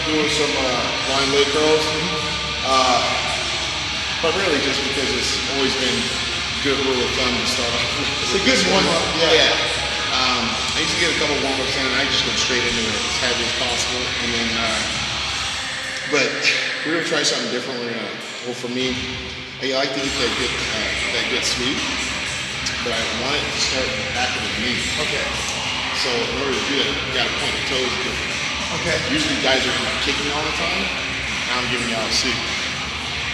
doing some line leg curls. But really just because it's always been a good rule of thumb to start off with. It's a good warm-up, yeah. I used to get a couple warm-ups in and I just go straight into it as heavy as possible. And then, but we're gonna try something different. Well, for me, I like to eat that good sweet, but I want it to start in the back of the knee. Okay. So in order to do that, you gotta point the toes different. Okay. Usually guys are kicking all the time. Now I'm giving y'all a seat.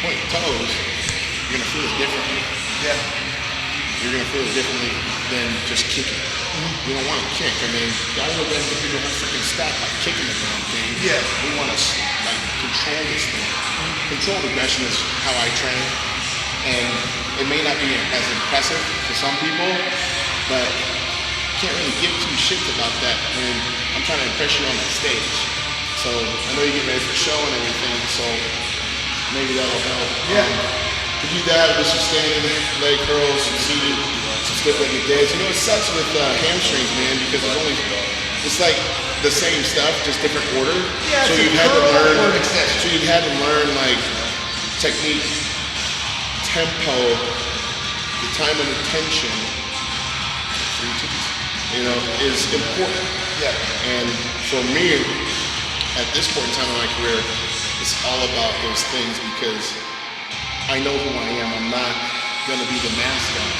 Point the toes, you're gonna feel it differently. Yeah. You're gonna feel it differently than just kicking. You don't want to kick. I mean, guys will get into people who freaking stack like kicking the damn thing. Yeah. We want to like control this thing. Controlled aggression is how I train, and it may not be as impressive to some people, but can't really give two shits about that when I'm trying to impress you on that stage. So I know you get ready for show and everything, so maybe that'll help. Yeah. To do that with some standing leg curls, some seated, some stiff-legged deads. You know, it sucks with hamstrings, man, because it's like the same stuff, just different order. Yeah, so you've had to learn like technique, tempo, the time and attention, you know, is important. Yeah. And for me, at this point in time in my career, it's all about those things because I know who I am. I'm not gonna be the mascot,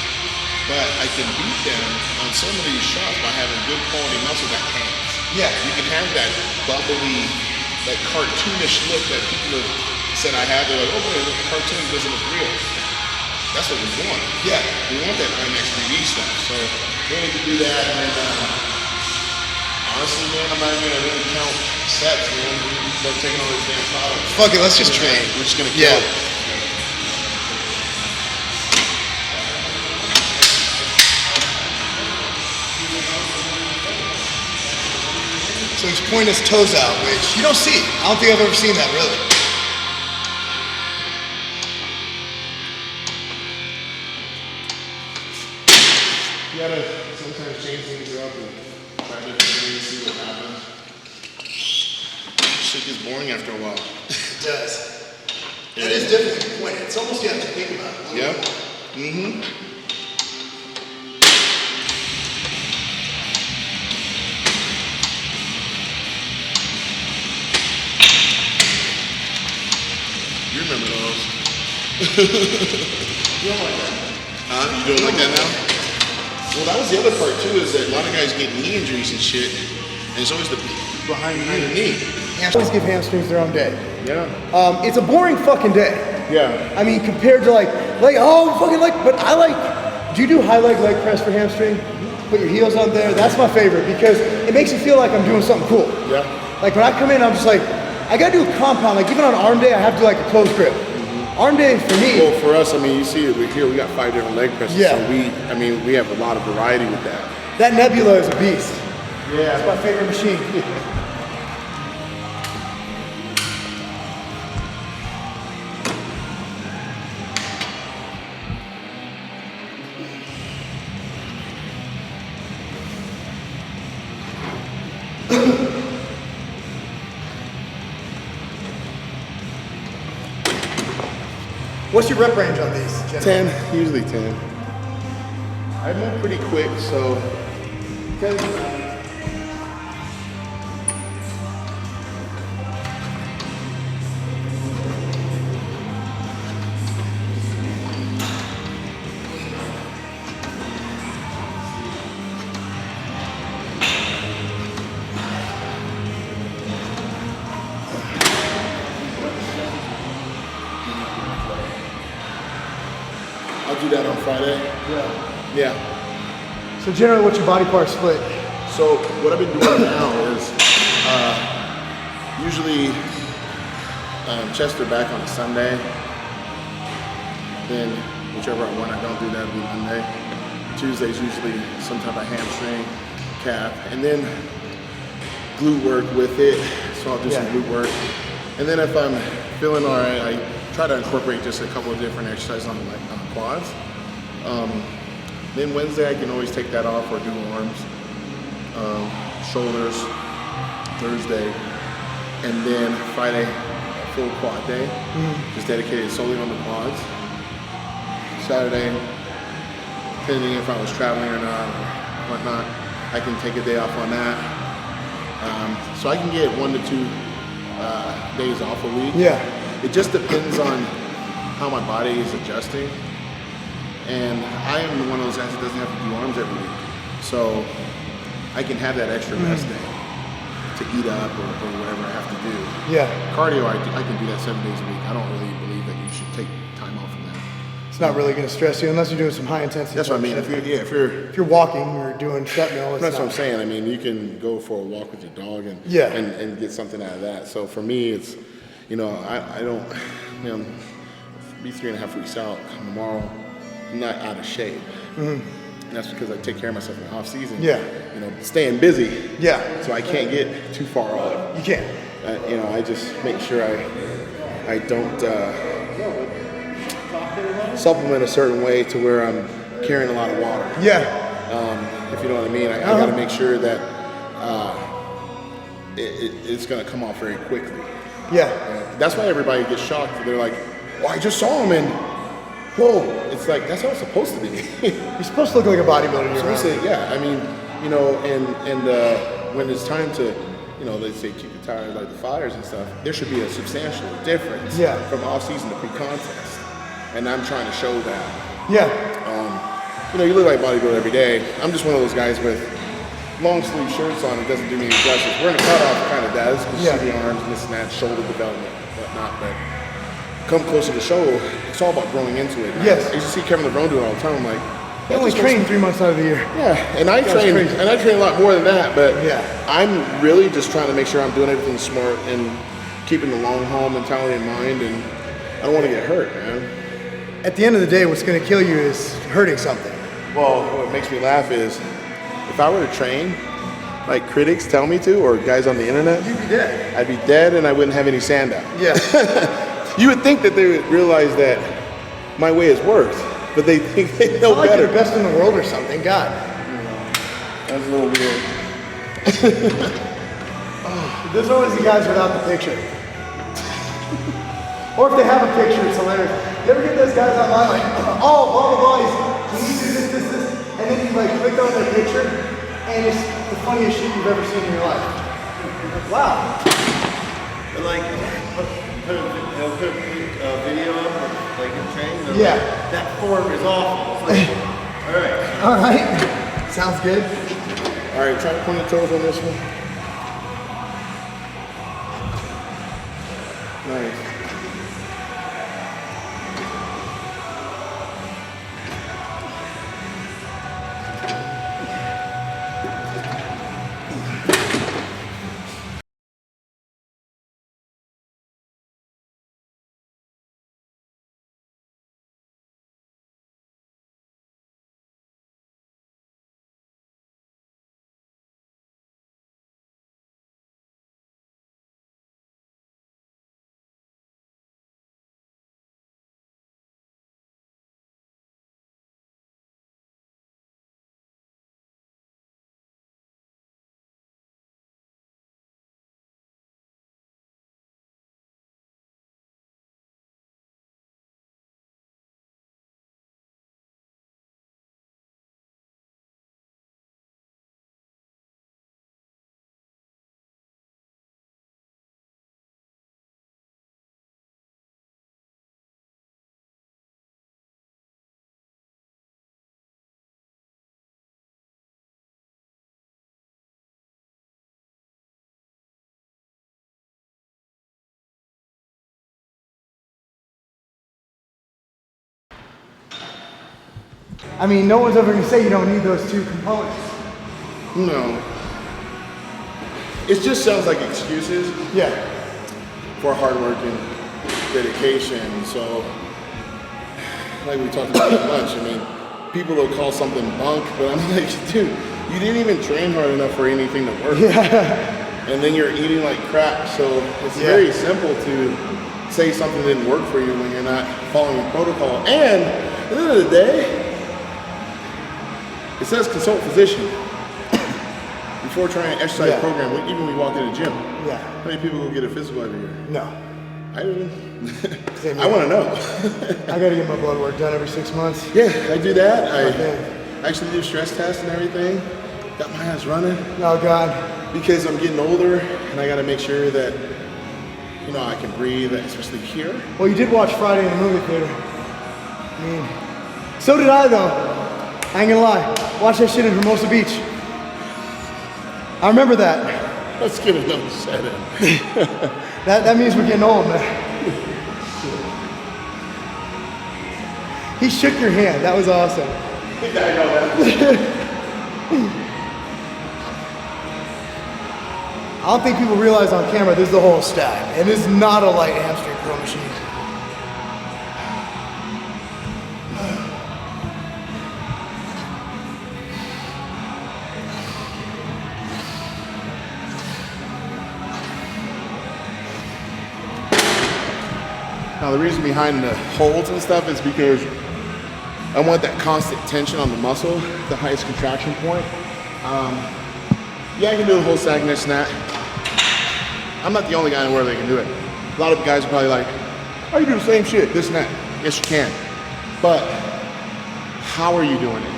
but I can beat them on some of these shots by having good quality muscle that hangs. Yeah. You can have that bubbly, that cartoonish look that people have said I have. They're like, oh boy, the cartoon doesn't look real. That's what we want. Yeah. We want that IMAX 3D stuff. So we need to do that. And then, honestly, man, I'm not even gonna really count sets, man. We're taking all this damn product. Fuck it, let's just train. We're just gonna kill it. So he's pointing his toes out, which you don't see. I don't think I've ever seen that, really. You gotta sometimes change things up and try different things, see what happens. Shit gets boring after a while. It does. That is definitely the point. It's almost you have to think about it. Yeah. Mm-hmm. You remember those. You don't like that. You do it like that now? Well, that was the other part too, is that a lot of guys get knee injuries and shit, and it's always the behind the knee. Always give hamstrings their own day. Yeah. It's a boring fucking day. Yeah. I mean, compared to but I like, do you do high leg press for hamstring? Put your heels on there, that's my favorite because it makes you feel like I'm doing something cool. Yeah. Like when I come in, I'm just like, I gotta do a compound, like even on arm day, I have to do like a closed grip. Arm day for me. Well, for us, I mean, you see it here, we got 5 different leg presses, Yeah. so we have a lot of variety with that. That Nebula is a beast. Yeah. It's my favorite machine. What's your rep range on these? Generally? 10, usually 10. I move pretty quick, so 10. I'll do that on Friday. Yeah. Yeah. So generally, what's your body part split? So what I've been doing now is usually chest or back on a Sunday. Then whichever I want, I don't do that, it'll be Monday. Tuesday's usually some type of hamstring, calf, and then glute work with it. So I'll do some glute work. And then if I'm feeling all right, I try to incorporate just a couple of different exercises on the quads. Then Wednesday I can always take that off or do arms, shoulders. Thursday And then Friday, full quad day, just dedicated solely on the quads. Saturday, depending if I was traveling or not, or whatnot, I can take a day off on that. So I can get 1 to 2 days off a week. Yeah. It just depends on how my body is adjusting. And I am one of those guys that doesn't have to do arms every week. So I can have that extra rest day to eat up or whatever I have to do. Yeah. Cardio, I can do that 7 days a week. I don't really believe that you should take time off from that. It's not really going to stress you unless you're doing some high intensity. That's what I mean. If you're walking or doing treadmill, that's what I'm saying. I mean, you can go for a walk with your dog and get something out of that. So for me, it's, I don't, be 3.5 weeks out tomorrow, I'm not out of shape. And that's because I take care of myself in the off season. Yeah. Staying busy. Yeah. So I can't get too far off. You can't. I just make sure I don't supplement a certain way to where I'm carrying a lot of water. Yeah. If you know what I mean. I got to make sure that it's going to come off very quickly. Yeah. That's why everybody gets shocked. They're like, "Oh, I just saw him and whoa!" It's like that's how it's supposed to be. You're supposed to look like a bodybuilder. Yeah. I mean, and when it's time to, they say keep it tired like the fighters and stuff. There should be a substantial difference from off season to pre-contest, and I'm trying to show that. Yeah. You look like a bodybuilder every day. I'm just one of those guys with long sleeve shirts on. It doesn't do me any justice. Wearing a cutoff kind of does because you see the arms and this and that, shoulder development, whatnot. But come closer to show, it's all about growing into it. Yes. I used to see Kevin LeBron do it all the time. I'm like, I only train 3 months out of the year. Yeah, and I train a lot more than that. But I'm really just trying to make sure I'm doing everything smart and keeping the long haul mentality in mind. And I don't want to get hurt, man. At the end of the day, what's going to kill you is hurting something. Well, what makes me laugh is if I were to train like critics tell me to, or guys on the internet, You'd be dead. I'd be dead and I wouldn't have any sand out. Yeah. You would think that they would realize that my way has worked, but they think they know like better. you're the best in the world or something. God. That's a little weird. There's always the guys without the picture. Or if they have a picture, it's hilarious. You ever get those guys online like, oh, blah, blah, blah, he's this, and then you like click on their picture, and it's the funniest shit you've ever seen in your life. Wow. But like, they'll put a video up of like him training. Yeah. Like, that form is awful. It's like, all right. All right. Sounds good. All right, try to point your toes on this one. Nice. I mean, no one's ever going to say you don't need those two components. No. It just sounds like excuses Yeah. for hard work and dedication. So, like we talked about at lunch, I mean, people will call something bunk, but I'm like, dude, you didn't even train hard enough for anything to work. And then you're eating like crap. So it's very simple to say something didn't work for you when you're not following protocol. And at the end of the day, it says consult physician before trying an exercise program, even when we walk in the gym, how many people go get a physical every year? No. I do. I want to know. I got to get my blood work done every 6 months. Yeah, I do that. I actually do stress tests and everything. Got my ass running. Oh, God. Because I'm getting older, and I got to make sure that, you know, I can breathe, especially here. Well, you did watch Friday in the movie theater. I mean, so did I, though. I ain't gonna lie. Watch that shit in Hermosa Beach. I remember that. Let's get another set in. That means we're getting old, man. He shook your hand. That was awesome. I know that. I don't think people realize on camera this is the whole stack. And it's not a light hamstring curl machine. Now the reason behind the holds and stuff is because I want that constant tension on the muscle, the highest contraction point. Yeah, I can do the whole stack and this and that. I'm not the only guy in the world that can do it. A lot of guys are probably like, oh, you do the same shit, this and that. Yes, you can. But how are you doing it?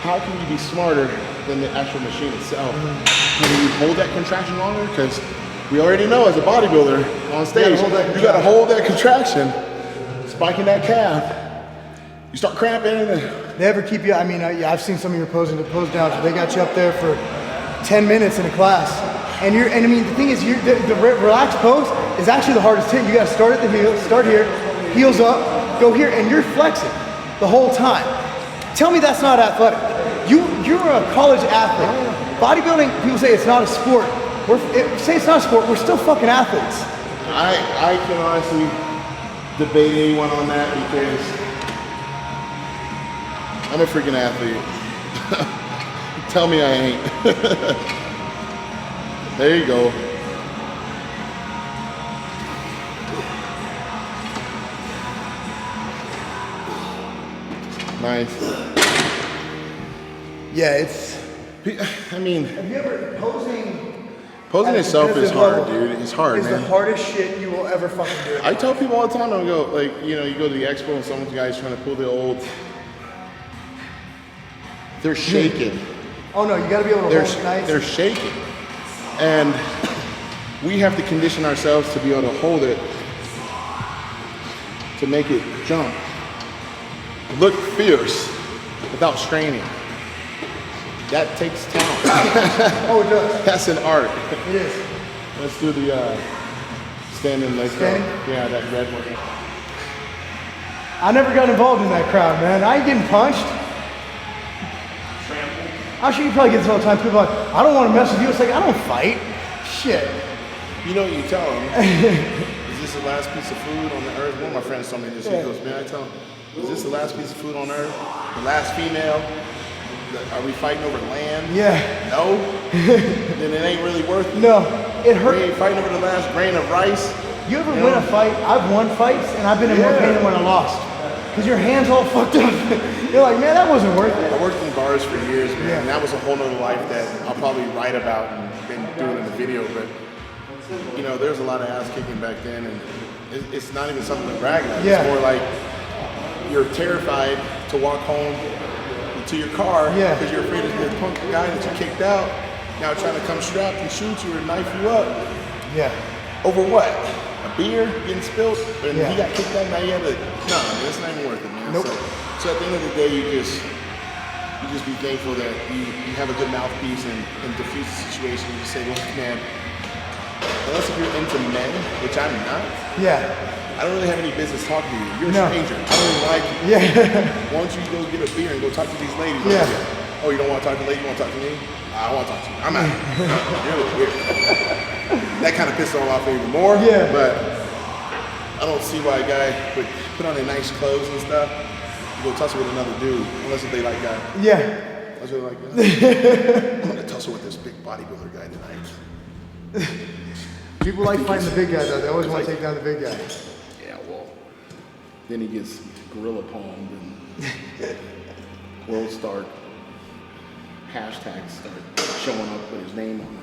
How can you be smarter than the actual machine itself? Can you hold that contraction longer? Because we already know as a bodybuilder on stage, you gotta hold that contraction, spiking that calf. You start cramping. They ever keep you, I mean, I've seen some of your pose downs where they got you up there for 10 minutes in a class. And I mean, the thing is, the relaxed pose is actually the hardest hit. You gotta start at the heel, start here, heels up, go here, and you're flexing the whole time. Tell me that's not athletic. You're a college athlete. Bodybuilding, people say it's not a sport. Say it's not a sport, we're still fucking athletes. I can honestly debate anyone on that because I'm a freaking athlete. Tell me I ain't. There you go. Nice. Yeah, I mean, have you ever posing itself is hard, dude. It's hard, man. It's the hardest shit you will ever fucking do. I tell people all the time, I go, like, you know, you go to the expo and some of the guys trying to pull the old, they're shaking. Oh no, you gotta be able to hold it nice. They're shaking. And we have to condition ourselves to be able to hold it, to make it jump. Look fierce without straining. That takes talent. Oh, it does. That's an art. It is. Let's do the standing leg curl. Standing? Yeah, that red one. I never got involved in that crowd, man. I ain't getting punched. I'm sure you probably get this all the time. People are like, I don't want to mess with you. It's like, I don't fight. Shit. You know what you tell them? Is this the last piece of food on the earth? One of my friends told me this. He goes, man, I tell him, is this the last piece of food on earth? The last female? Are we fighting over land? Yeah. No? Then it ain't really worth it. No. It hurt. We ain't fighting over the last grain of rice. You ever win a fight? I've won fights, and I've been in more pain than when I lost. Because your hand's all fucked up. You're like, man, that wasn't worth it. I worked in bars for years, man. And that was a whole nother life that I'll probably write about and been doing in the video. But, you know, there's a lot of ass kicking back then. And it's not even something to brag about. Yeah. It's more like you're terrified to walk home to your car because you're afraid of the punk guy that you kicked out now trying to come strapped and shoot you or knife you up. Yeah. Over what? A beer getting spilled? And he got kicked out, now you have to, no, that's not even worth it, man. Nope. So at the end of the day, you just be thankful that you have a good mouthpiece and diffuse the situation. You just say, look, man, unless if you're into men, which I'm not, I don't really have any business talking to you. You're a stranger. I don't even like you. Why don't you go get a beer and go talk to these ladies? Oh, you don't want to talk to ladies? You want to talk to me? I want to talk to you. I'm out. You're a little weird. That kind of pissed them off even more. But I don't see why a guy would put on their nice clothes and stuff and go tussle with another dude, unless if they like that. Unless they like that. I'm going to tussle with this big bodybuilder guy tonight. People like fighting the big guy, though. They always want to take down the big guy. Yeah, well, then he gets gorilla palmed and world start, hashtags start. showing up with his name on it.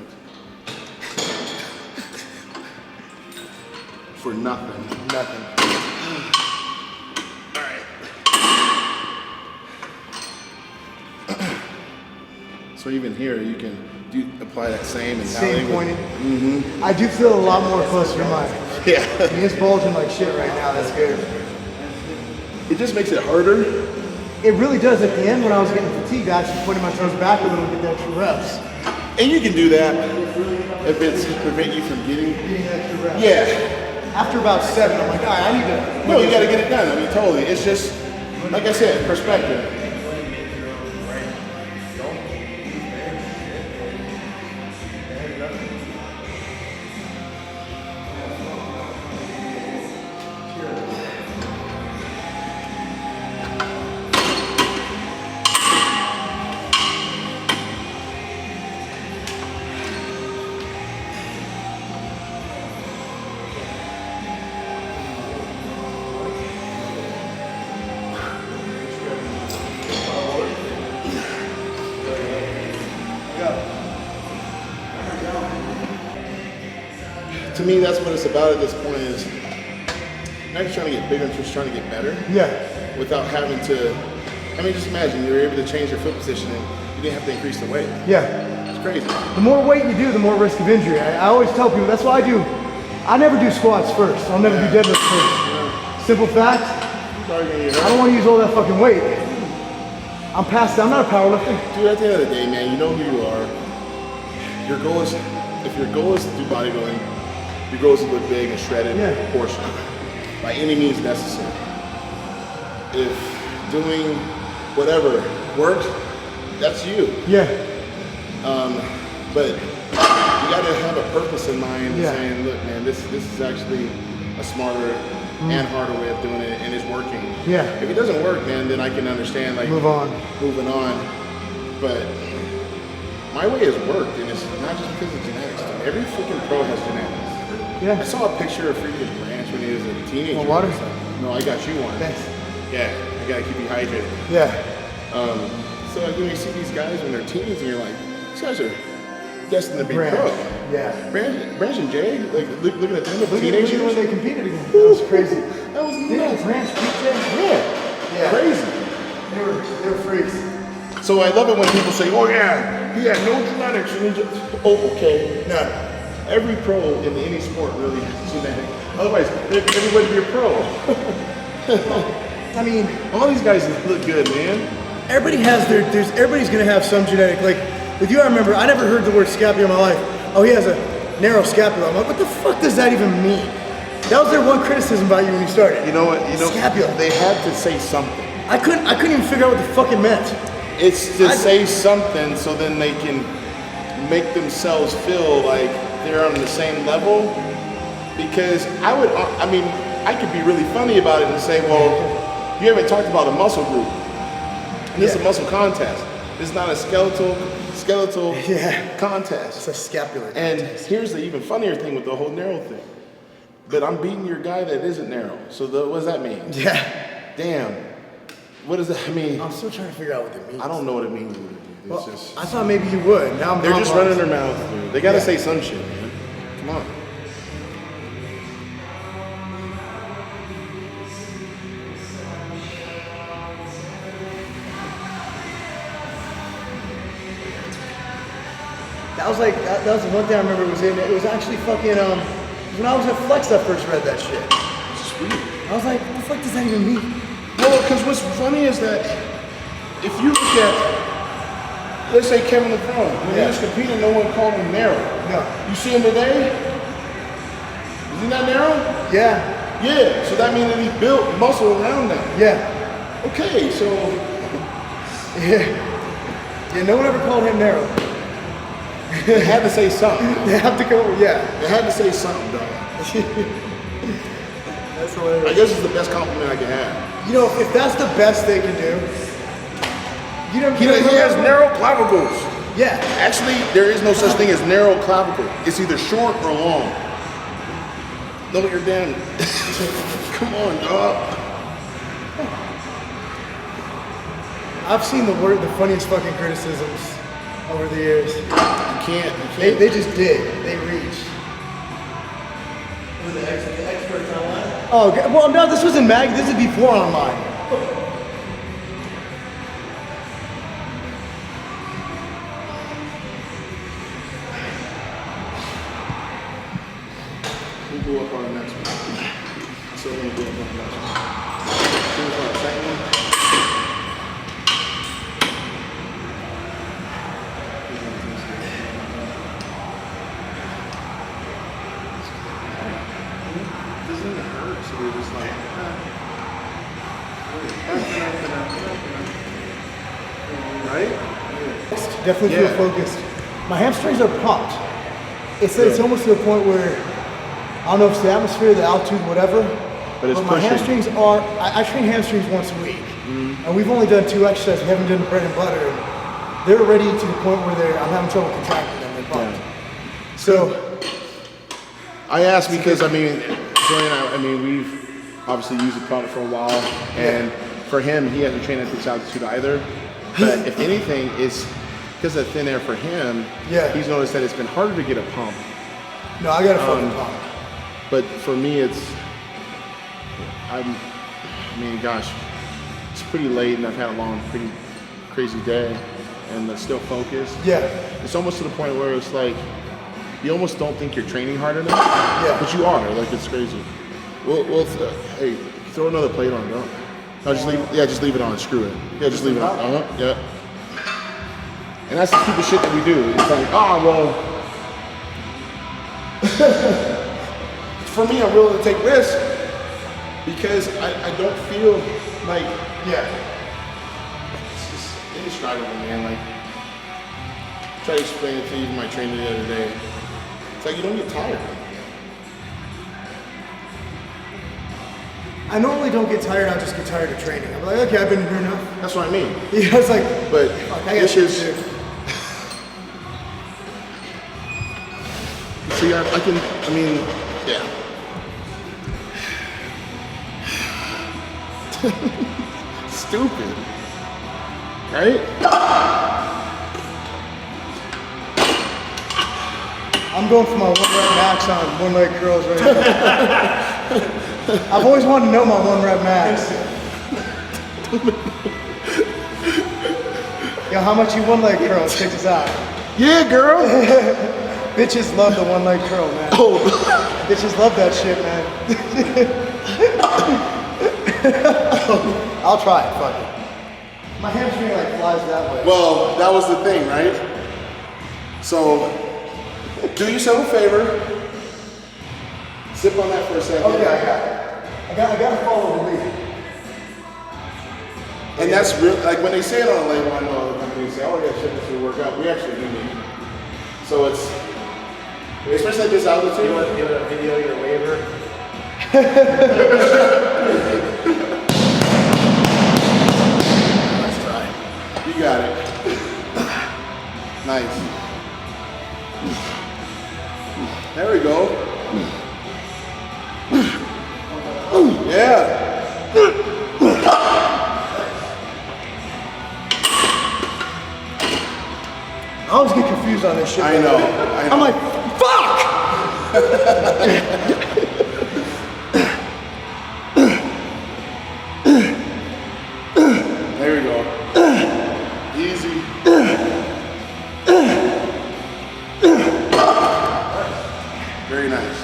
For nothing. Nothing. So even here, you can apply that same mentality. Same pointing. I do feel a lot more closer to mine. Yeah. He is bulging like shit right now. That's good. It just makes it harder. It really does. At the end, when I was getting fatigued, I actually pointed my toes back a little to get the extra reps. And you can do that if it's to prevent you from getting Extra reps. Yeah. After about 7, I'm like, all right, I need to. No, you got to get it done. I mean, totally. It's just, like I said, perspective. To me, that's what it's about at this point is not just trying to get bigger, just trying to get better. Yeah. Without having to, I mean, just imagine you were able to change your foot position and you didn't have to increase the weight. Yeah. It's crazy. The more weight you do, the more risk of injury. I always tell people, that's why I never do squats first. I'll never do deadlifts first. Yeah. Simple fact, I don't want to use all that fucking weight. I'm past that. I'm not a power lifter. Dude, at the end of the day, man, you know who you are. Your goal is, if your goal is to do bodybuilding, your goal is to look big and shredded portion by any means necessary. If doing whatever works, that's you. Yeah. But you got to have a purpose in mind, saying, "Look, man, this is actually a smarter and harder way of doing it, and it's working." Yeah. If it doesn't work, man, then I can understand moving on. But my way has worked, and it's not just because of genetics. Dude. Every freaking pro has genetics. Yeah. I saw a picture of freaking Branch when he was a teenager. Want water? No, I got you one. Thanks. Yeah, I gotta keep you hydrated. Yeah. So like when you see these guys when they're teens, and you're like, these guys are destined to be Branch. pro. Yeah. Branch and Jay, like looking at them as Look at teenagers. when they competed again. That was crazy. That was Didn't nuts. Branch beat them? Yeah, crazy. They were freaks. So I love it when people say, "Oh yeah, he had no genetics," and he just, oh okay, no. Every pro in any sport really has genetics. Otherwise, everybody be a pro. I mean, All these guys look good, man. everybody has everybody's gonna have some genetic. Like with you, I remember I never heard the word scapula in my life. Oh, he has a narrow scapula. I'm like, what the fuck does that even mean? That was their one criticism about you when you started. You know what? Scapula. They had to say something. I couldn't even figure out what the fuck it meant. It's to say something so then they can make themselves feel like they're on the same level. Because I could be really funny about it and say, well, you haven't talked about a muscle group. And this is a muscle contest. This is not a skeletal contest. It's a scapular. And here's the even funnier thing with the whole narrow thing. But I'm beating your guy that isn't narrow. So what does that mean? Yeah. Damn. What does that mean? I'm still trying to figure out what it means. I don't know what it means. It's just, I thought maybe you would. Now they're just running their mouth, dude. They gotta say some shit, man. Come on. That was like that was the one thing I remember was in it. It was actually fucking when I was at Flex I first read that shit. Sweet. I was like, what the fuck does that even mean? Well, because what's funny is that if you look at, let's say Kevin LeBron, when he was competing, no one called him narrow. No. You see him today? Is he not narrow? Yeah. Yeah. So that means that he built muscle around that. Yeah. Okay, so Yeah. Yeah, no one ever called him narrow. they had to say something. They have to go, yeah. They had to say something, dog. That's hilarious. I guess it's the best compliment I can have. You know, if that's the best they can do, He has narrow clavicles. Yeah. Actually, there is no such thing as narrow clavicle. It's either short or long. Know what you're damn. Come on, dog. I've seen the funniest fucking criticisms over the years. You can't. They just dig. They reach. Who the experts online? Oh, well, no, this was in mag. This is before online. We'll go up on the next one. So we're gonna go up on the next one. So we're on the second one. Doesn't even hurt, so we're just like, right? Definitely Yeah. feel focused. My hamstrings are pumped. It's almost to the point where, I don't know if it's the atmosphere, the altitude, whatever, But it's my pushing. hamstrings are, I train hamstrings once a week. And we've only done 2 exercises, we haven't done bread and butter. And they're already to the point where I'm having trouble contracting them, they're pumped. So, I asked because, I mean, Joey and I mean, we've obviously used the product for a while, and for him, he hasn't trained at this altitude either. But if anything, it's because of thin air for him, he's noticed that it's been harder to get a pump. no, I got a fucking pump. But for me, I mean, gosh, it's pretty late, and I've had a long, pretty crazy day, and I'm still focused. Yeah. It's almost to the point where it's like, you almost don't think you're training hard enough, but you are. Like, it's crazy. Hey, throw another plate on, don't? No, just leave it on. Screw it. Yeah, just leave it on. Yeah. And that's the stupid shit that we do. It's like, well. For me, I'm willing to take risks because I don't feel like, it's just indescribable, man. Like, I tried to explain it to even my trainer the other day. It's like you don't get tired. I normally don't get tired, I'll just get tired of training. I'm like, okay, I've been here enough. That's what I mean. Yeah, it's like, But fuck, I got this shit is. to do. See, I mean, yeah. Stupid. Right? I'm going for my 1 rep max on 1 leg curls right now. I've always wanted to know my 1 rep max. Yo, how much you 1 leg curls? Check this out. Yeah, girl. Bitches love the 1 leg curl, man. Oh. Bitches love that shit, man. I'll try it, fuck it. My hamstring like flies that way. Well, that was the thing, right? So, do yourself a favor. Sip on that for a second. Okay, I got it. I gotta follow the lead. And that's real. Like when they say it on a label, I know other companies say, "Oh, yeah, shit, this will work out." We actually do need it. So it's, especially at this altitude. You want to give it a video your waiver? Let's try. You got it. Nice. There we go. Yeah. I always get confused on this shit. I know. I'm like, fuck! There we go. Easy. Very nice.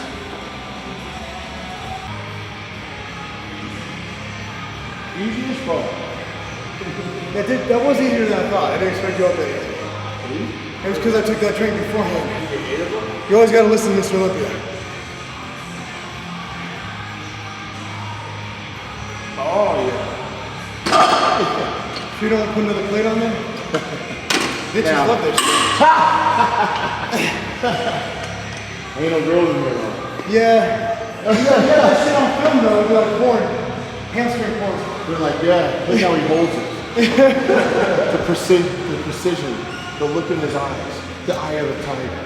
Easy as fuck. That was easier than I thought. I didn't expect you up there. It was because I took that drink beforehand. You always gotta listen to Mr. Olympia. Oh yeah. If you don't want to put another plate on there, bitches Now. love that Ain't no girls in here though. shit. Yeah. You got that shit on film though, it'd be like porn. Hamstring porn. They're like, yeah, look how he holds it. the precision, the look in his eyes, the eye of the tiger.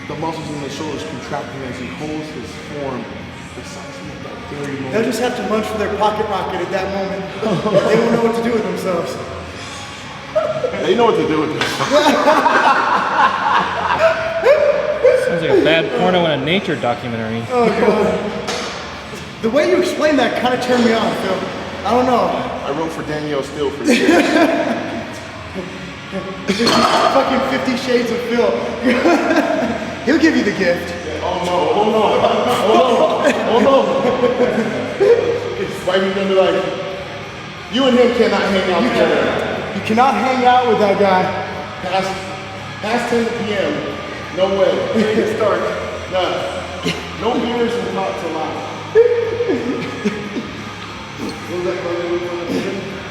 The muscles in his shoulders contracting as he holds his form precisely at that very moment. They'll just have to munch for their pocket rocket at that moment. They won't know what to do with themselves. They know what to do with this. Sounds like a bad porno in a nature documentary. Oh god. The way you explained that kind of turned me on, Phil. I don't know. I wrote for Danielle Steele for years. Fucking 50 Shades of Phil. He'll give you the gift. Oh no. Why are you gonna be like, you and him cannot hang out together. You cannot hang out with that guy. Past 10 p.m. No way. It's dark. No beers and talks allowed. What was that called?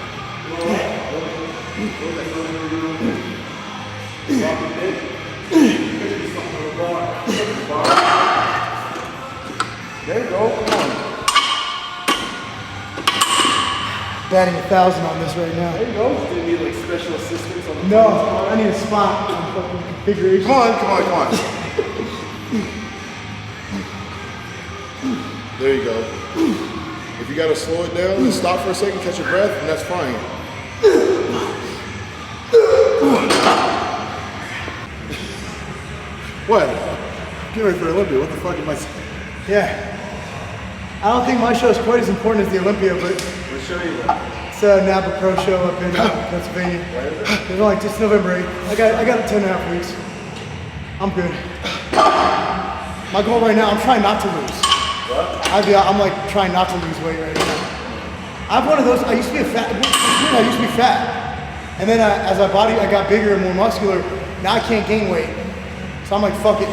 There you go, come on. Batting 1,000 on this right now. There you go. Do you need like special assistance on the No, I need a spot on fucking configuration. Come on. There you go. If you gotta slow it down, just stop for a second, catch your breath, and that's fine. What? Get ready for Olympia. What the fuck am I saying? Yeah. I don't think my show is quite as important as the Olympia, but We'll show you. it's a Napa Pro show up in Pennsylvania. It's like just November 8th. I got 10.5 weeks. I'm good. My goal right now, I'm trying not to lose. What? I'm like trying not to lose weight right now. I have one of those. I used to be a fat. I used to be fat, and then as I got bigger and more muscular. Now I can't gain weight, so I'm like, fuck it.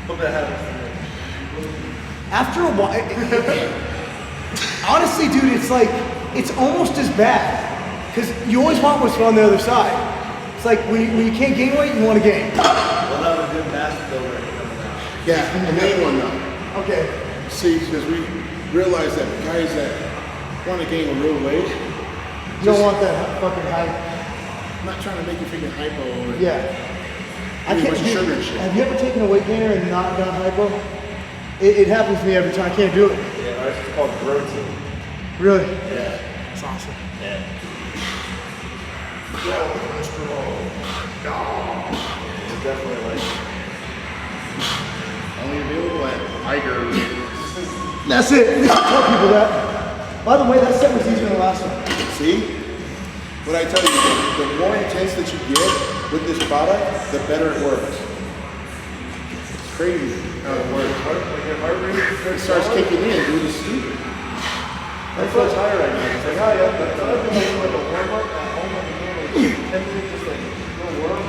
Hope that happens. After a while, honestly, dude, it's like it's almost as bad because you always want what's on the other side. It's like when you can't gain weight, you want to gain. We'll have a good mass builder coming out. Yeah, the main one now. Okay. See, because we realize that guys that want to gain real weight, You don't want that fucking hype. I'm not trying to make you figure hypo or Yeah. Too much sugar and shit. Have you ever taken a weight gainer and not done hypo? It happens to me every time. I can't do it. Yeah, ours is called protein. Really? Yeah. It's awesome. Yeah. It's definitely like Only available at Iger. That's it. We should tell people that. By the way, that set was easier than the last one. See? What I tell you, the more intense that you get with this product, the better it works. It's crazy how it works. like your heart rate It starts kicking in, dude. It's stupid. I'm so tired right now. It's like, oh yeah, but I've been doing like a warm up at home like doing like 10 minutes just like no work.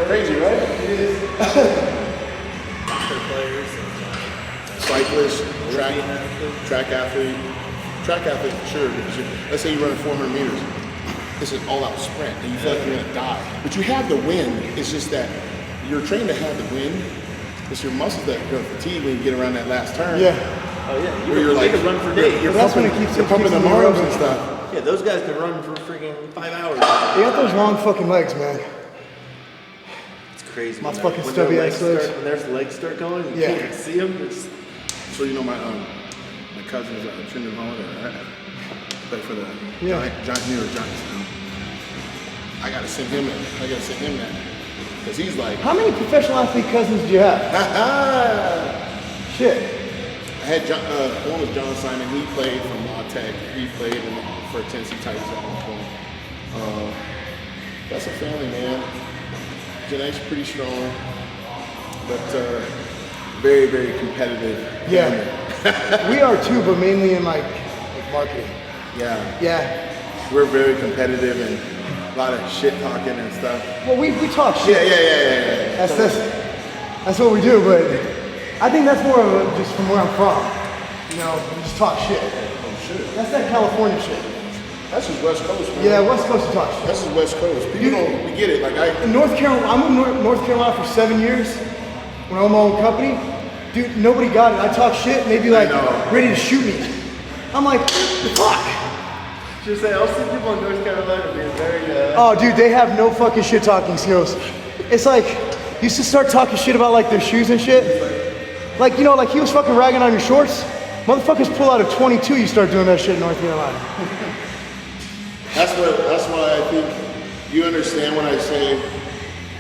Crazy, right? It is. Soccer players and Cyclist, track athlete. Track athlete for sure, because let's say you're running 400 meters. It's an all-out sprint, and you feel like you're gonna die. But you have the wind. It's just that you're trained to have the wind. It's your muscles that go fatigue when you get around that last turn. Yeah. Oh yeah, Where you're like, they can run for days. You're That's when pumping, it keeps- you're pumping keeps the them arms moving. and stuff. Yeah, those guys can run for freaking 5 hours. They got those long fucking legs, man. It's crazy. My when fucking when stubby their ass legs legs. start, when their legs start going, you Yeah. can't even see them. It's So you know my cousin's Trinidad Holiday, right? Play for the Yeah. Giant New York Giants. I gotta send him that. Because he's like, How many professional athlete cousins do you have? Shit. I had one was John Simon. He played from La Tech. He played for Tennessee Titans at one point. That's a family, man. Genetics pretty strong, but very, very competitive. Yeah. We are too, but mainly in like marketing. Yeah. Yeah. We're very competitive and a lot of shit talking and stuff. Well, we talk shit. Yeah. That's what we do, but I think that's more of a, just from where I'm from. You know, we just talk shit. That's that California shit. That's just West Coast, man. Yeah, West Coast talk shit. That's just West Coast. People don't, we get it. Like In North Carolina, I'm in North Carolina for 7 years. When I owned my own company, dude, nobody got it. I talk shit and they'd be like, ready to shoot me. I'm like, fuck. just say, I'll see people in North Carolina being very. Oh, dude, they have no fucking shit talking skills. It's like, you used to start talking shit about like their shoes and shit. Like, you know, like he was fucking ragging on your shorts. Motherfuckers pull out a 22, you start doing that shit in North Carolina. That's why I think you understand when I say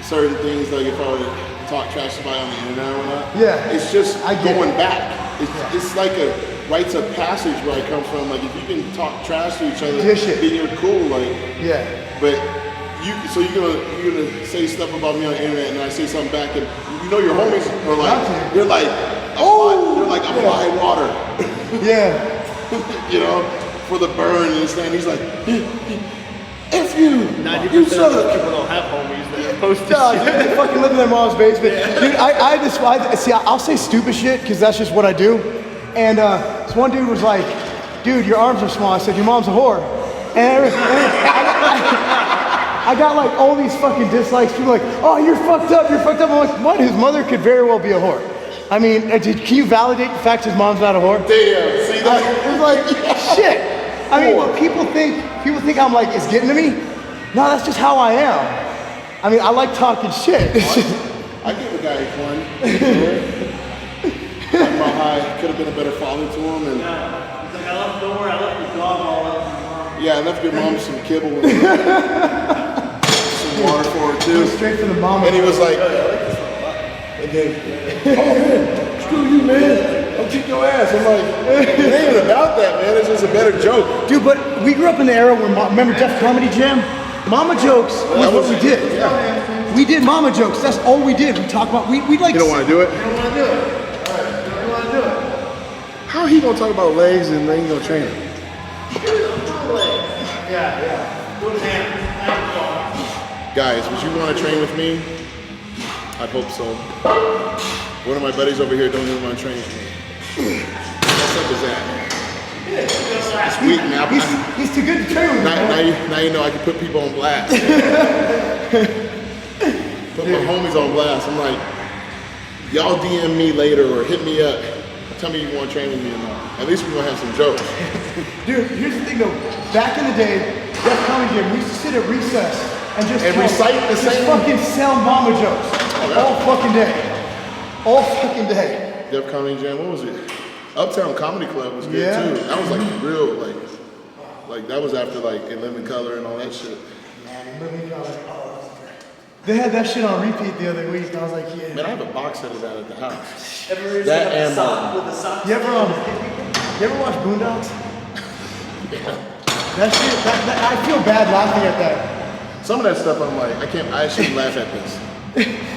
certain things, like if I were to talk trash about on the internet or whatnot. Yeah. It's just going it. back. It's like a rites of passage where I come from. Like if you can talk trash to each other, Dish it. then you're cool. Like Yeah. But you're gonna say stuff about me on the internet, and I say something back, and you know your homies are like, they're like, they're like, I'm buying water. Yeah. You know, for the burn and this, and he's like, F you, 90% you of suck. those people don't have homies that post this No, shit. dude, they fucking live in their mom's basement. Dude, I'll say stupid shit because that's just what I do. And this one dude was like, dude, your arms are small. I said, your mom's a whore. And I got like all these fucking dislikes. People like, oh, you're fucked up. I'm like, what? His mother could very well be a whore. I mean, can you validate the fact his mom's not a whore? Damn, see that? It was like, shit. I mean, but people think I'm like, it's getting to me. No, that's just how I am. I mean, I like talking shit. I give a guy one. Talking about how I could have been a better father to him, and He's like, don't worry, I left the dog all up. yeah, I left your mom some kibble and some water for her too. Straight from the mom. And he was like, and then, oh, screw you, man. I'll kick your ass. I'm like, it ain't even about that, man. It's just a better joke. Dude, but we grew up in the era where, remember Def Comedy Jam? Mama jokes was what we did. Yeah. We did mama jokes. That's all we did. We talk about, we like. You don't want to do it? You don't want to do it. All right, you don't want to do it. How he gonna talk about legs and then he gonna train him? Yeah. Do it, man. Guys, would you want to train with me? I hope so. One of my buddies over here don't even want to train with me. What's up is that? It's weak, man. He's too good to train with. Now you know I can put people on blast. Put my homies on blast. I'm like, y'all DM me later or hit me up. Tell me you want to train with me or not. At least we're going to have some jokes. Dude, here's the thing though. Back in the day, Def Comedy Jam, we used to sit at recess and just recite the just same. fucking sell mama jokes all fucking day. All fucking day. Def Comedy Jam, what was it? Uptown Comedy Club was good Yeah. too. That was like real, like that was after like In Living Color and all that shit. They had that shit on repeat the other week. And I was like, yeah. Man, I have a box set of that at the house. Ever That seen and the sock with the sock? You ever watch Boondocks? That shit, I feel bad laughing at that. Some of that stuff I'm like, I shouldn't laugh at this.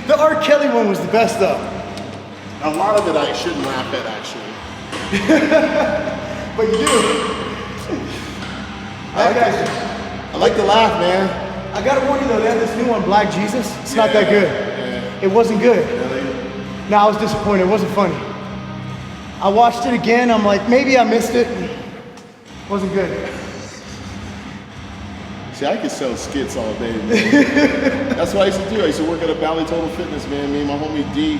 The R. Kelly one was the best though. A lot of it I shouldn't laugh at actually. But you do. I like to laugh, man. I gotta warn you though, they have this new one, Black Jesus. It's not that good. Yeah. It wasn't good. Really? No, I was disappointed. It wasn't funny. I watched it again. I'm like, maybe I missed it. Wasn't good. See, I could sell skits all day, man. That's what I used to do. I used to work at a Valley Total Fitness, man. Me and my homie D,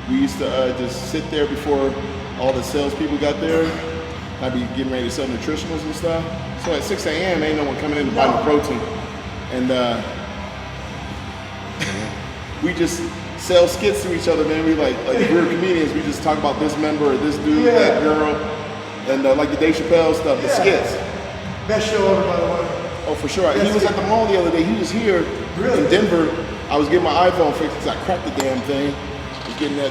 we used to just sit there before all the salespeople got there. I'd be getting ready to sell nutritionals and stuff. So at 6 a.m., ain't no one coming in to buy the protein. And we just sell skits to each other, man. We like if we were comedians, we just talk about this member or this dude, that girl, and like the Dave Chappelle stuff, the skits. Best show ever, by the way. Oh, for sure. He was at the mall the other day. He was here in Denver. I was getting my iPhone fixed because I cracked the damn thing. I was getting that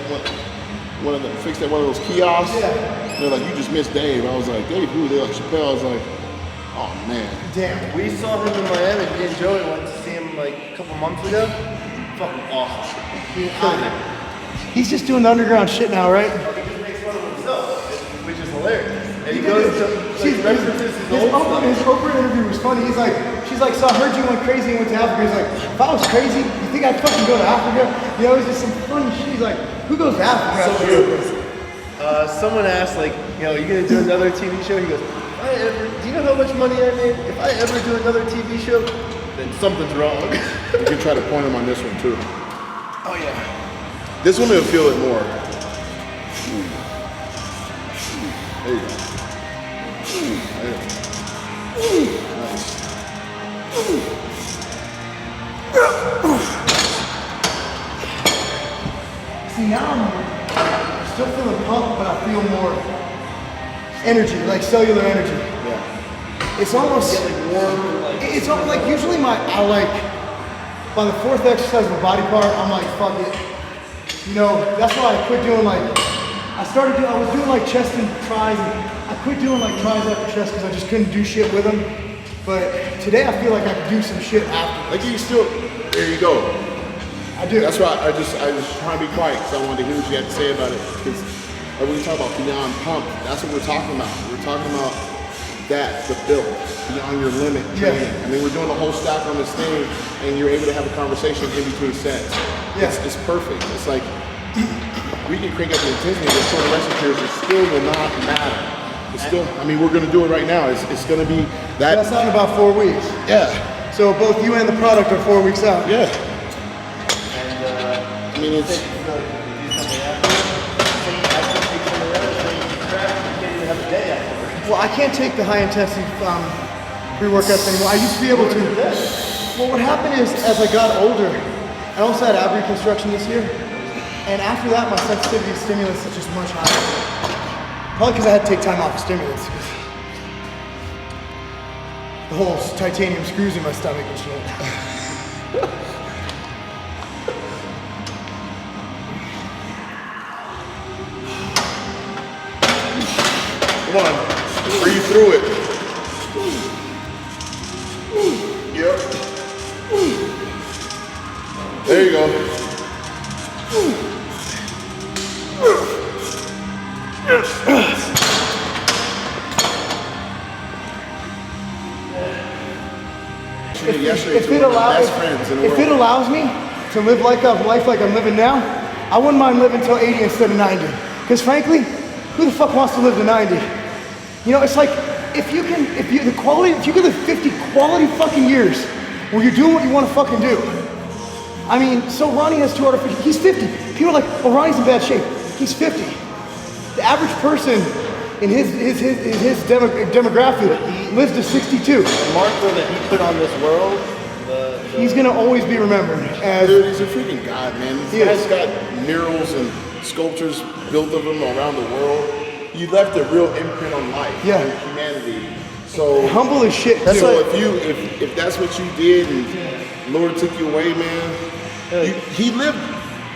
one of them fixed at one of those kiosks. They're like, you just missed Dave. I was like, Dave, who? They're like, Chappelle. I was like, oh man. Damn. We saw him in Miami. Me and Joey went to see him like a couple months ago. Fucking awesome. He killed it. He's just doing the underground shit now, right? He just makes fun of himself, which is hilarious. And he goes to references his old stuff. His Oprah interview was funny. She's like, so I heard you went crazy and went to Africa. He's like, if I was crazy, you think I'd fucking go to Africa? You know, it's just some funny shit. He's like, who goes to Africa? Someone asked, like, you know, are you gonna do another TV show? He goes, do you know how much money I made? If I ever do another TV show, then something's wrong. You can try to point him on this one too. Oh yeah. This one will feel it more. There you go. There you go. Nice. See, now I'm still feeling pumped, but I feel more energy, like cellular energy. Yeah. it's almost Get like warm and like. it's almost like usually I like by the fourth exercise of a body part, I'm like, fuck it. You know, that's why I quit doing like, I was doing like chest and tries, and I quit doing like tries after chest because I just couldn't do shit with them. But today I feel like I can do some shit after. Like you still, there you go. I do. That's why I was trying to be quiet because I wanted to hear what you had to say about it. Because when we talk about beyond pump, that's what we're talking about. We're talking about that, the build, beyond your limit training. Yeah. I mean, we're doing a whole stack on this thing, and you're able to have a conversation in between sets. Yeah. It's perfect. It's like, we can crank up the intensity, but short rest periods, it still will not matter. It's still, I mean, we're gonna do it right now. It's gonna be that. That's not in about 4 weeks. Yeah. So both you and the product are 4 weeks out. Yeah. And I mean, it's. do something after. You can't even have a day afterwards. Well, I can't take the high intensity pre-workouts anymore. I used to be able to. Well, what happened is, as I got older, I also had ab reconstruction this year, and after that, my sensitivity to stimulus is just much higher. Probably because I had to take time off of stimulus. The whole titanium screws in my stomach and shit. Come on, breathe through it. Yep. There you go. If it allows me to live like a life like I'm living now, I wouldn't mind living till 80 instead of 90. Because frankly, who the fuck wants to live to 90? You know, it's like if you could live 50 quality fucking years where you're doing what you want to fucking do. I mean, so Ronnie has 250. He's 50. People are like, oh, Ronnie's in bad shape. He's 50. The average person in his demographic lives to 62. The marker that he put on this world, He's gonna always be remembered as. Dude, he's a freaking god, man. This He guy's is. got murals and sculptures built of him around the world. You left a real imprint on life, Yeah. on humanity. So Humble as shit. so Too. if that's what you did and Lord took you away, man, he lived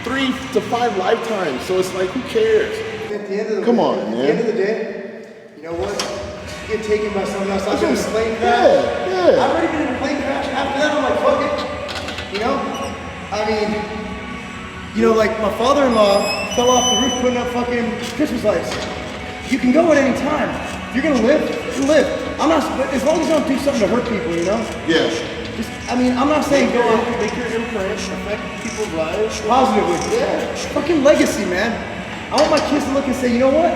3 to 5 lifetimes. So it's like, who cares? At the end of the Come on, At man. the end of the day, you know what? You get taken by someone else. I've been in a plane crash. Yeah. I've already been in a plane crash. After that, I'm like, fuck it. You know? I mean, you know, like my father-in-law fell off the roof putting up fucking Christmas lights. You can go at any time. If you're gonna live, you live. I'm not, as long as you don't do something to hurt people, you know? Yeah. Just, I mean, I'm not saying go out make your imprint affect people's lives. positively. Yeah. Fucking legacy, man. I want my kids to look and say, you know what?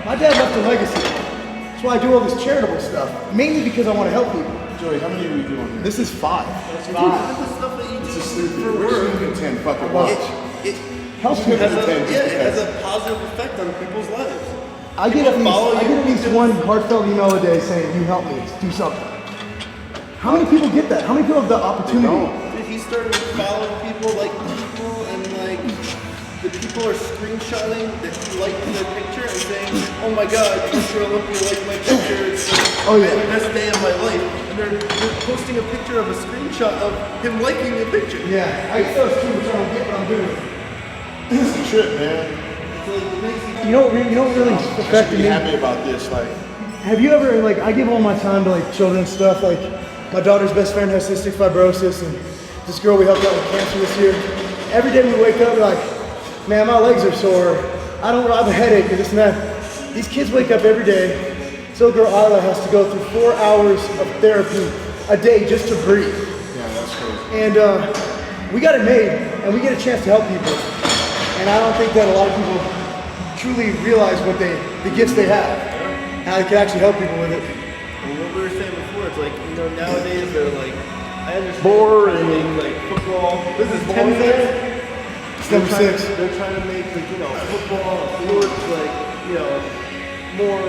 My dad left a legacy. That's why I do all this charitable stuff. Mainly because I want to help people. Joey, how many are we doing here? This is 5. That's the stuff that you do This is sleepy. for We're work. sleeping 10 fucking watch. It Helps me. has a, Just it has because. a positive effect on people's lives. I get follow at you. least one heartfelt email a day saying, you help me, do something. How many people get that? How many people have the opportunity? Dude, he started following people, like people, and like the people are screenshotting that he liked their picture and saying, "Oh my God, Mr. Olympia liked my picture. It's like Oh, yeah. the best day of my life." And they're posting a picture of a screenshot of him liking the picture. Yeah, I get those too, which I don't get what I'm doing. It's a trip, man. So it makes you You know what really I should affected be me? happy about this. Like, Have you ever, like, I give all my time to, like, children's stuff. Like, my daughter's best friend has cystic fibrosis, and this girl we helped out with cancer this year. Every day we wake up, we're like, man, my legs are sore. I have a headache, and this and that. These kids wake up every day. This little girl, Isla, has to go through 4 hours of therapy a day just to breathe. yeah, that's crazy. And we got it made, and we get a chance to help people. And I don't think that a lot of people truly realize what the gifts they have, and how they can actually help people with it. And what we were saying before, it's like, you know, nowadays they're like, I understand Boring. trying to make like football. This is 10 minutes. It's number 6. They're trying to make like, you know, football, sports, like, you know, more,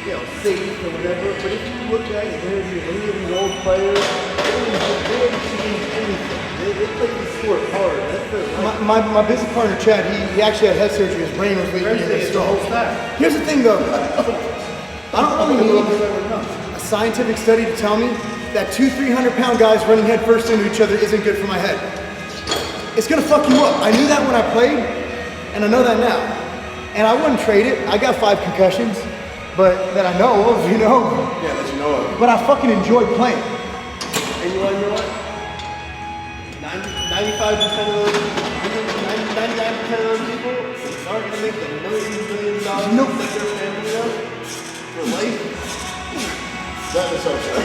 you know, safe or whatever. But if you look at and interview any of these old players, they haven't changed anything. They play the sport hard. That's their life. My business partner, Chad, he actually had head surgery. His brain was weak. Everything is the whole stack. Here's the thing, though. I don't really need. scientific study to tell me that 200-300-pound guys running head first into each other isn't good for my head. It's gonna fuck you up. I knew that when I played, and I know that now. And I wouldn't trade it. I got 5 concussions, but that I know of, you know. Yeah, that you know of. But I fucking enjoyed playing. And you know what? 95% of those, 99% of those people aren't gonna make the millions of dollars Nope. that their family does for life. That is so true.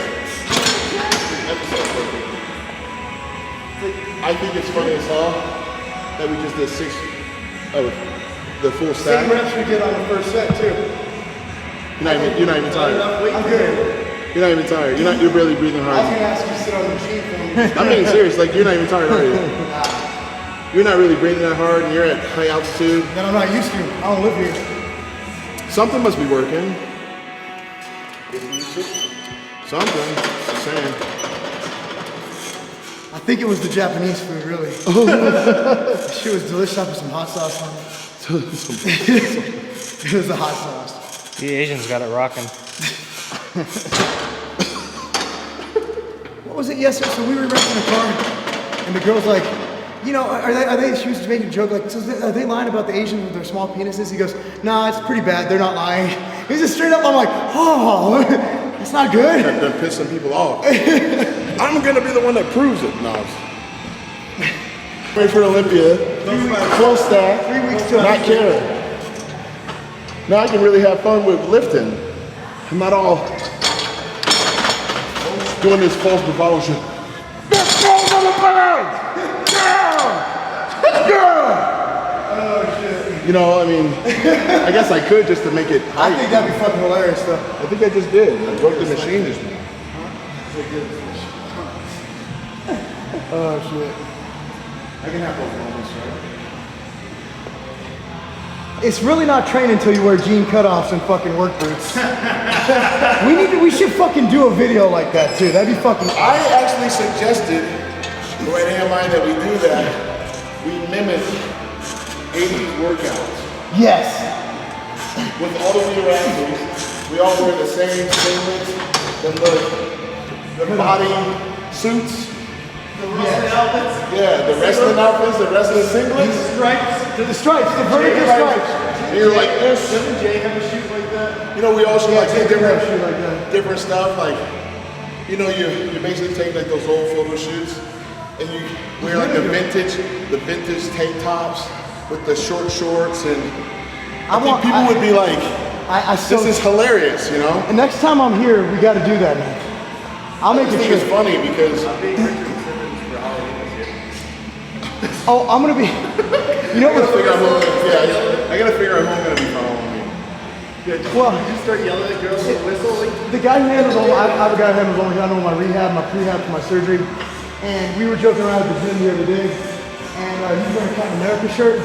That is so true. I think it's funny as hell that we just did 6 of the full stack. Same reps we did on the first set too. You're not even tired. I'm good. You're not even tired. You're barely breathing I was hard. gonna ask you to sit on the machine for me. I'm being serious. Like, you're not even tired, are you? You're not really breathing that hard, and you're at high altitude. That I'm not used to. I don't live here. Something must be working. Something. Just saying. I think it was the Japanese food, really. Shit was delicious. I put some hot sauce on it. It was the hot sauce. The Asians got it rocking. What was it yesterday? So we were renting a car, and the girl's like, you know, are they, she was making a joke, like, so are they lying about the Asians with their small penises? He goes, nah, it's pretty bad, they're not lying. He's just straight up, I'm like, oh, that's not good. That done pissed some people off. I'm gonna be the one that proves it. No. Wait for Olympia. Close stack. 3 weeks till Not caring. Now I can really have fun with lifting. I'm not all doing this false bravado shit. Let's go, motherfuckers! Oh shit. You know, I mean, I guess I could just to make it I hype. think that'd be fucking hilarious though. I think I just did. I broke the machine just now. Oh shit. I can have both moments, right? It's really not training until you wear jean cutoffs and fucking work boots. we should fucking do a video like that too. That'd be fucking I actually suggested, right hand mind, that we do that. We mimic 80s workouts. yes. With all the leader athletes, we all wear the same singlets, the body suits. Yeah, the wrestling outfits, the wrestling singlets. The stripes, the vertical stripes. And you're like this. Doesn't Jay have a shoe like that? You know, we all should like take do different, a shoe like that. different stuff. Like, you know, you're basically taking like those old photo shoots, and you wear like the vintage tank tops with the short shorts, and I think people would be like, "This is hilarious," you know. And next time I'm here, we got to do that, man. I'll make I it think it's sure. funny because Oh, I'm gonna be. You know I gotta what? figure out who. Yeah, I gotta figure out who I'm gonna be following me. Well, You start yelling at girls with a whistle. Like, the guy who handles all, I have a guy who handles all, I know my rehab, my prehab for my surgery, and we were joking around at the gym the other day, and he's wearing a Captain America shirt,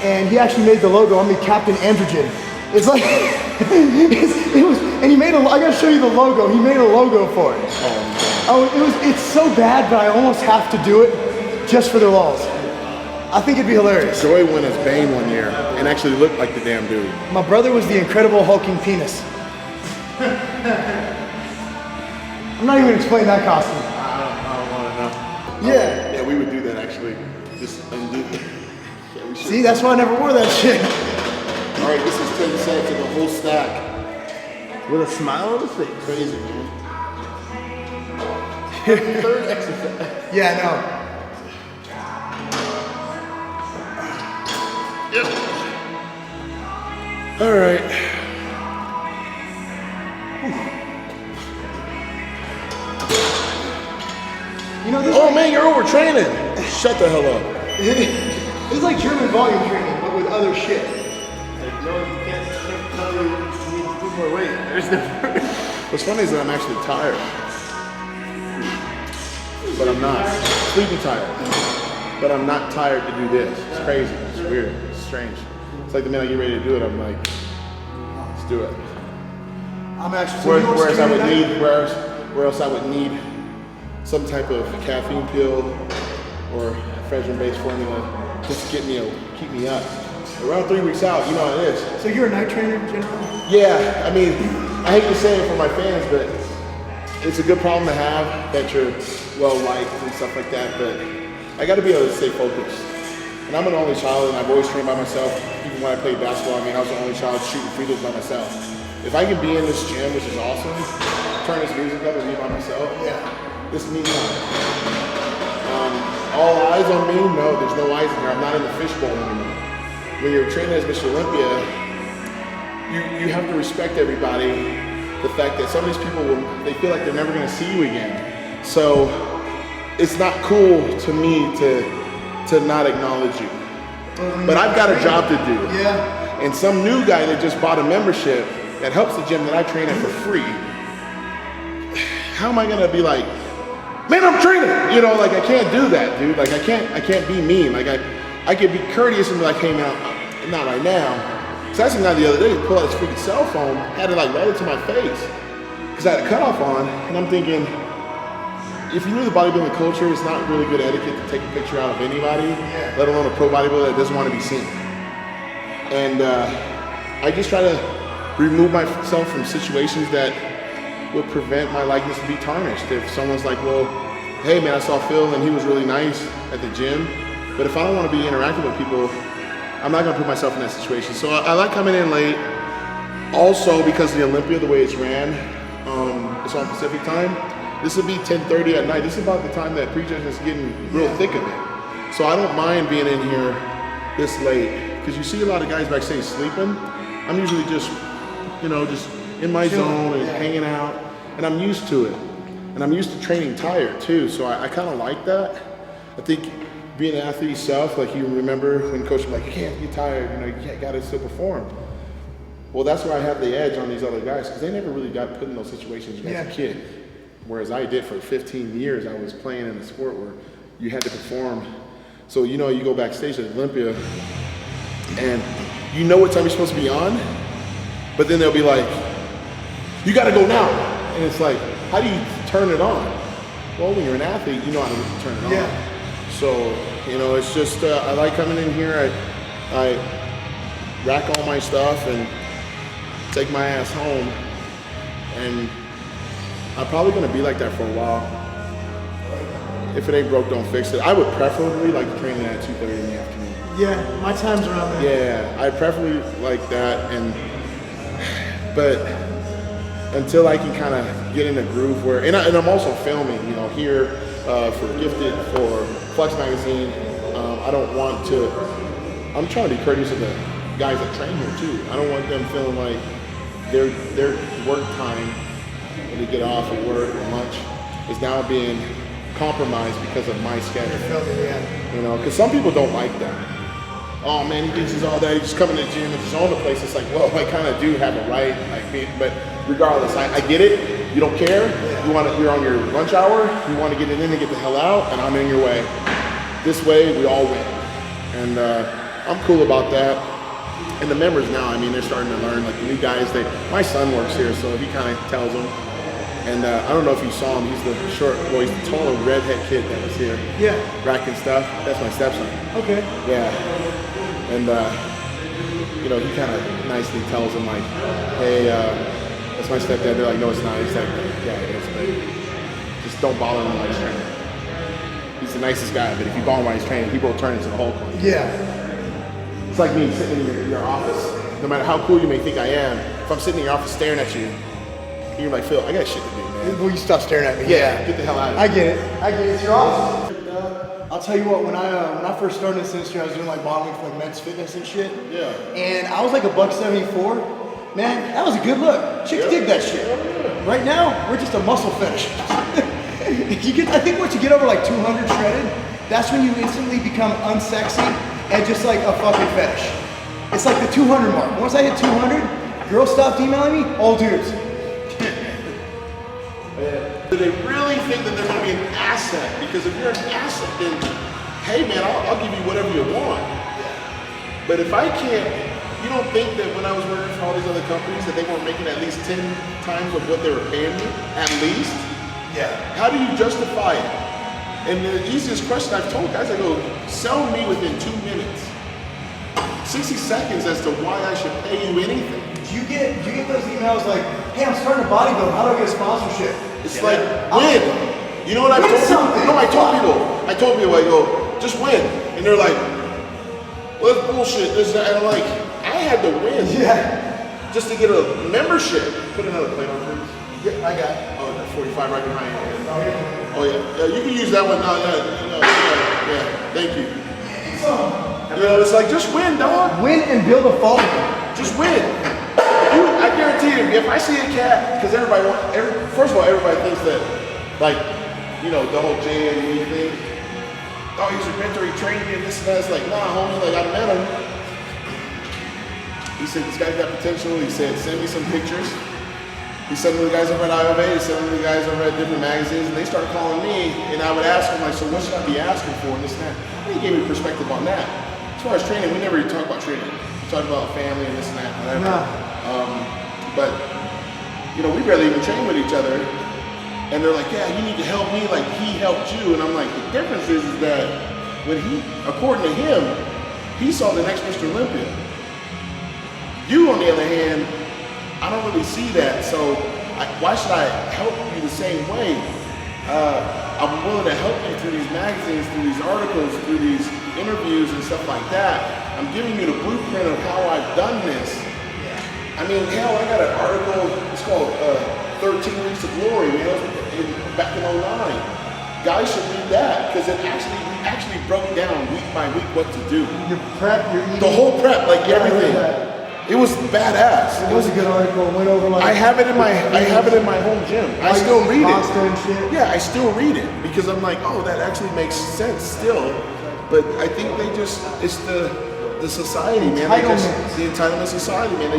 and he actually made the logo. I'm the Captain Androgen. It's like, it was, and he made a, I gotta show you the logo. He made a logo for it. It's so bad, but I almost have to do it just for the lulz. I think it'd be hilarious. Joy went as Bane one year and actually looked like the damn dude. My brother was the incredible hulking penis. I'm not even gonna explain that costume. I don't want to know. Yeah. Yeah, we would do that actually. Just undo. Yeah, we should. See, that's why I never wore that shit. All right, this is 10 sets of the whole stack. with a smile on his face. Crazy, man. Third exercise. Yeah, I know. All right. You know, this Oh man, you're overtraining. Shut the hell up. it's like German volume training, but with other shit. Like, no, you can't tell you need to do more weight. There's no. What's funny is that I'm actually tired. But I'm not. Sleeping tired. But I'm not tired to do this. It's crazy. It's weird. It's strange. It's like the minute I get ready to do it, I'm like, let's do it. I'm actually. Whereas I would need, where else I would need some type of caffeine pill or Fredrin-based formula just to keep me up. Around 3 weeks out, you know how it is. So you're a night trainer, generally? Yeah, I mean, I hate to say it for my fans, but it's a good problem to have that you're well liked and stuff like that, but I got to be able to stay focused. And I'm an only child, and I've always trained by myself. Even when I played basketball, I mean, I was the only child shooting free throws by myself. If I can be in this gym, which is awesome, turn this music up and be by myself, this means all eyes on me? No, there's no eyes in here. I'm not in the fishbowl anymore. When you're training as Mr. Olympia, you have to respect everybody. The fact that some of these people, they feel like they're never gonna see you again. So it's not cool to me to not acknowledge you. But I've got a job to do. Yeah. And some new guy that just bought a membership that helps the gym that I train at for free, how am I gonna be like, man, I'm training? You know, like I can't do that, dude. Like I can't be mean. Like I could be courteous and be like, hey man, not right now. So that's the guy the other day, he pulled out his freaking cell phone, had it like right into my face. Cause I had a cutoff on, and I'm thinking, if you knew the bodybuilding culture, it's not really good etiquette to take a picture out of anybody, let alone a pro bodybuilder that doesn't want to be seen. And I just try to remove myself from situations that would prevent my likeness to be tarnished. If someone's like, well, hey man, I saw Phil and he was really nice at the gym, but if I don't want to be interacting with people, I'm not gonna put myself in that situation. So I like coming in late. Also, because of the Olympia, the way it's ran, it's on Pacific time. This will be 10:30 at night. This is about the time that pre-judging is getting real thick of it. So I don't mind being in here this late, because you see a lot of guys backstage sleeping. I'm usually just, you know, just in my zone and hanging out, and I'm used to it. And I'm used to training tired too, so I kind of like that. I think being an athlete yourself, like you remember when coach was like, you can't get tired, you know, you gotta still perform. Well, that's where I have the edge on these other guys, because they never really got put in those situations as a kid. Whereas I did for 15 years, I was playing in a sport where you had to perform. So, you know, you go backstage at Olympia and you know what time you're supposed to be on, but then they'll be like, you gotta go now. And it's like, how do you turn it on? Well, when you're an athlete, you know how to turn it on. So, you know, it's just, I like coming in here, I rack all my stuff and take my ass home. And I'm probably gonna be like that for a while. If it ain't broke, don't fix it. I would preferably like to train at 2:30 in the afternoon. Yeah, my time's around there. Yeah, I preferably like that, but until I can kind of get in a groove where, and I'm also filming, you know, here for Gifted, for Flex Magazine. I don't want to, I'm trying to be courteous of the guys that train here too. I don't want them feeling like their work time when they get off at work or lunch is now being compromised because of my schedule. You know, because some people don't like that. Oh man, he thinks he's all that. He's just coming to the gym and just own the place. It's like, well, I kind of do have a right. But regardless, I get it. You don't care. You're on your lunch hour. You want to get it in and get the hell out, and I'm in your way. This way, we all win. And I'm cool about that. And the members now, I mean, they're starting to learn. Like the new guys, my son works here, so he kind of tells them. And I don't know if you saw him. He's the short boy, he's the taller redhead kid that was here. Yeah. Racking stuff. That's my stepson. Okay. Yeah. And you know, he kind of nicely tells him like, hey, that's my stepdad. They're like, no, it's not. He's like, yeah, it is, but just don't bother him while he's training. He's the nicest guy, but if you bother him while he's training, he will turn into the Hulk. Yeah. It's like me sitting in your office. No matter how cool you may think I am, if I'm sitting in your office staring at you, you're like, Phil, I got shit to do, man. Will you stop staring at me? Yeah, get the hell out of here. I get it. It's your office. I'll tell you what, when I first started this industry, I was doing like modeling for like men's fitness and shit. Yeah. And I was like $174. Man, that was a good look. Chicks dig that shit. Right now, we're just a muscle fetish. I think once you get over like 200 shredded, that's when you instantly become unsexy and just like a fucking fetish. It's like the 200 mark. Once I hit 200, girls stopped emailing me, all dudes. Do they really think that they're going to be an asset? Because if you're an asset, then, hey man, I'll give you whatever you want. But if I can't, you don't think that when I was working for all these other companies that they weren't making at least 10 times of what they were paying me? At least? Yeah. How do you justify it? And the easiest question I've told guys, I go, sell me within 2 minutes. 60 seconds as to why I should pay you anything. Do you get those emails like, hey, I'm starting to bodybuild, how do I get a sponsorship? It's like, win. You know what I told people? No, I told people, I go, just win. And they're like, well, that's bullshit, this, that. And I'm like, I had to win. Yeah. Just to get a membership. Put another plate on, please. Yeah, I got it. Oh, that 45 right behind you. Oh, yeah. Yeah, you can use that one. No, yeah, thank you. You know, it's like, just win, dog. Win and build a following. Just win. I guarantee you, if I see a cat, because first of all, everybody thinks that, like, you know, the whole JME thing. Oh, he's a mentor, he trained me and this and that. It's like, nah, homie, like, I met him. He said, this guy's got potential. He said, send me some pictures. He sent them to the guys over at IOA, he sent them to the guys over at different magazines, and they started calling me, and I would ask them, like, so what should I be asking for, and this and that. And he gave me perspective on that. As far as training, we never even talk about training. We talk about family and this and that, whatever. No. But, you know, we barely even train with each other. And they're like, yeah, you need to help me like he helped you. And I'm like, the difference is that when according to him, he saw the next Mr. Olympia. You, on the other hand, I don't really see that. So why should I help you the same way? I'm willing to help you through these magazines, through these articles, through these interviews and stuff like that. I'm giving you the blueprint of how I've done this. I mean, hell, I got an article, it's called 13 Weeks of Glory, man, back in 09. Guys should read that, because it actually broke down week by week what to do. Your prep, your eating. The whole prep, like everything. It was badass. It was a good article, went over like... I have it in my home gym. I still read it. Shit. Yeah, I still read it, because I'm like, oh, that actually makes sense still. But I think it's the society, man. The entitlement society, man.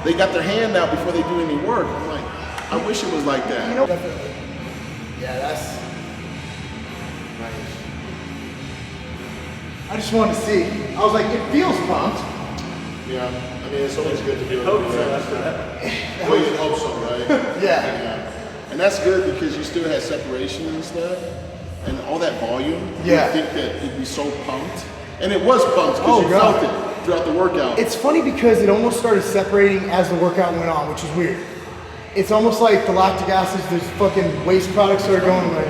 They got their hand out before they do any work. I'm like, I wish it was like that. You know, definitely. Yeah, that's nice. I just wanted to see. I was like, it feels pumped. Yeah, I mean, it's always good to be able to do that. Well, you hope so, right? Yeah. And that's good because you still had separation and stuff, and all that volume. Yeah. You think that it'd be so pumped. And it was pumped because you felt it throughout the workout. It's funny because it almost started separating as the workout went on, which is weird. It's almost like the lactic acids, there's fucking waste products that are going away.